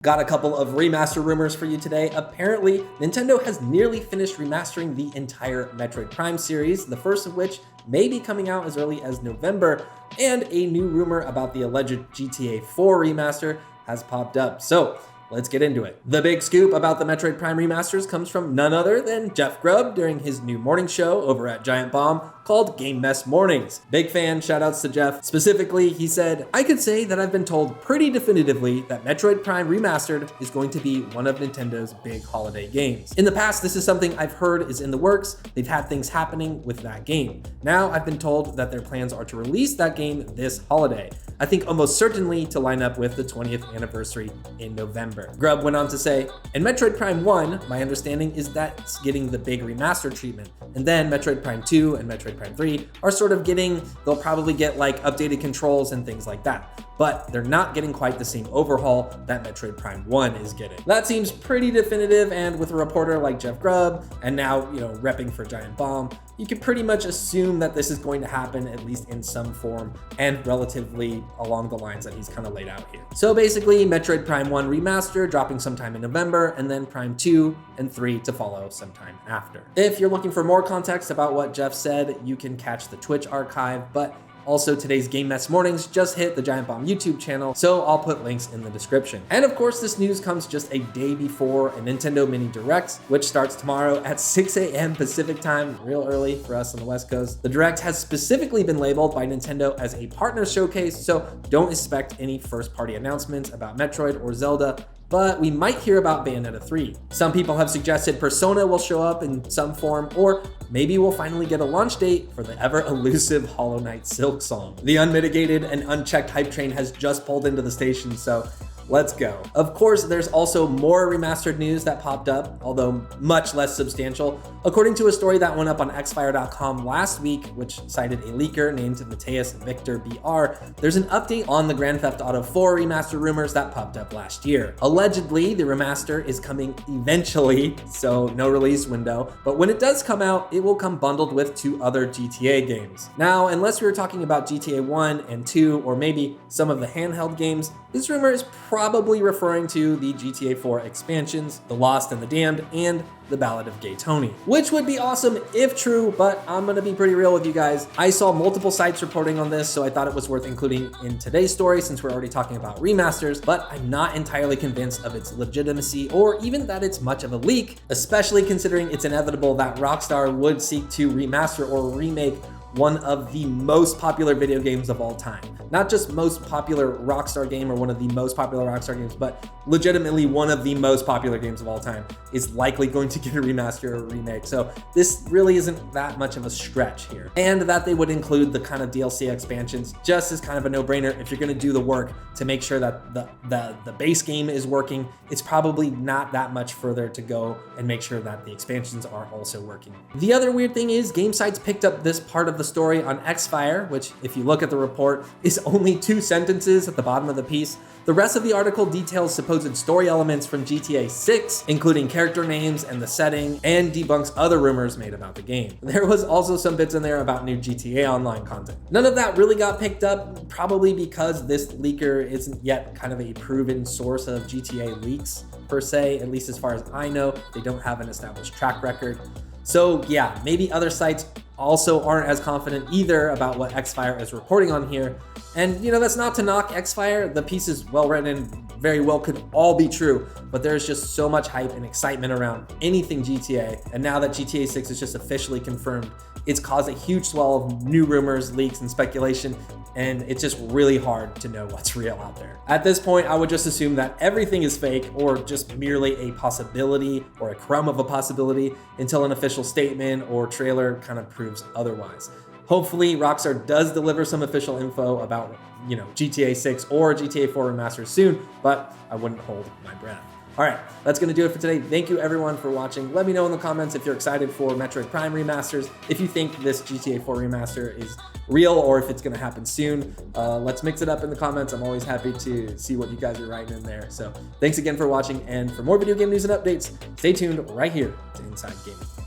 Got a couple of remaster rumors for you today. Apparently, Nintendo has nearly finished remastering the entire Metroid Prime series, the first of which may be coming out as early as November, and a new rumor about the alleged GTA 4 remaster has popped up. So let's get into it. The big scoop about the Metroid Prime remasters comes from none other than Jeff Grubb during his new morning show over at Giant Bomb called Game Mess Mornings. Big fan, shoutouts to Jeff. Specifically, he said, "I could say that I've been told pretty definitively that Metroid Prime Remastered is going to be one of Nintendo's big holiday games. In the past, this is something I've heard is in the works. They've had things happening with that game. Now I've been told that their plans are to release that game this holiday. I think almost certainly to line up with the 20th anniversary in November." Grubb went on to say, "In Metroid Prime 1, my understanding is that it's getting the big remaster treatment. And then Metroid Prime 2 and Metroid Prime 3 are sort of they'll probably get like updated controls and things like that. But they're not getting quite the same overhaul that Metroid Prime 1 is getting." That seems pretty definitive, and with a reporter like Jeff Grubb, and now, repping for Giant Bomb, you can pretty much assume that this is going to happen at least in some form and relatively along the lines that he's kind of laid out here. So basically, Metroid Prime 1 Remaster dropping sometime in November, and then Prime 2 and 3 to follow sometime after. If you're looking for more context about what Jeff said, you can catch the Twitch archive, but also, today's Game Mess Mornings just hit the Giant Bomb YouTube channel, so I'll put links in the description. And of course, this news comes just a day before a Nintendo Mini Direct, which starts tomorrow at 6 a.m. Pacific time, real early for us on the West Coast. The Direct has specifically been labeled by Nintendo as a partner showcase, so don't expect any first-party announcements about Metroid or Zelda, but we might hear about Bayonetta 3. Some people have suggested Persona will show up in some form, or maybe we'll finally get a launch date for the ever-elusive Hollow Knight Silk Song. The unmitigated and unchecked hype train has just pulled into the station, so let's go. Of course, there's also more remastered news that popped up, although much less substantial. According to a story that went up on Xfire.com last week, which cited a leaker named Mateus Victor BR, there's an update on the Grand Theft Auto 4 remaster rumors that popped up last year. Allegedly, the remaster is coming eventually, so no release window, but when it does come out, it will come bundled with 2 other GTA games. Now, unless we were talking about GTA 1 and 2, or maybe some of the handheld games, this rumor is probably referring to the GTA 4 expansions, The Lost and the Damned, and The Ballad of Gay Tony, which would be awesome if true, but I'm gonna be pretty real with you guys. I saw multiple sites reporting on this, so I thought it was worth including in today's story since we're already talking about remasters, but I'm not entirely convinced of its legitimacy or even that it's much of a leak, especially considering it's inevitable that Rockstar would seek to remaster or remake one of the most popular video games of all time. Not just most popular Rockstar game or one of the most popular Rockstar games, but legitimately one of the most popular games of all time is likely going to get a remaster or a remake. So this really isn't that much of a stretch here. And that they would include the kind of DLC expansions just is kind of a no-brainer. If you're gonna do the work to make sure that the base game is working, it's probably not that much further to go and make sure that the expansions are also working. The other weird thing is game sites picked up this part of the story on Xfire, which if you look at the report is only 2 sentences at the bottom of the piece. The rest of the article details supposed story elements from GTA 6, including character names and the setting, and debunks other rumors made about the game. There was also some bits in there about new GTA Online content. None of that really got picked up, probably because this leaker isn't yet kind of a proven source of GTA leaks per se, at least as far as I know. They don't have an established track record. So yeah, maybe other sites also aren't as confident either about what Xfire is reporting on here. And that's not to knock Xfire. The piece is well written and very well could all be true, but there's just so much hype and excitement around anything GTA. And now that GTA 6 is just officially confirmed, it's caused a huge swell of new rumors, leaks, and speculation, and it's just really hard to know what's real out there. At this point, I would just assume that everything is fake or just merely a possibility or a crumb of a possibility until an official statement or trailer kind of proves otherwise. Hopefully, Rockstar does deliver some official info about, GTA 6 or GTA 4 Remaster soon, but I wouldn't hold my breath. All right, that's going to do it for today. Thank you everyone for watching. Let me know in the comments if you're excited for Metroid Prime Remasters, if you think this GTA 4 Remaster is real or if it's going to happen soon. Let's mix it up in the comments. I'm always happy to see what you guys are writing in there. So thanks again for watching, and for more video game news and updates, stay tuned right here to Inside Gaming.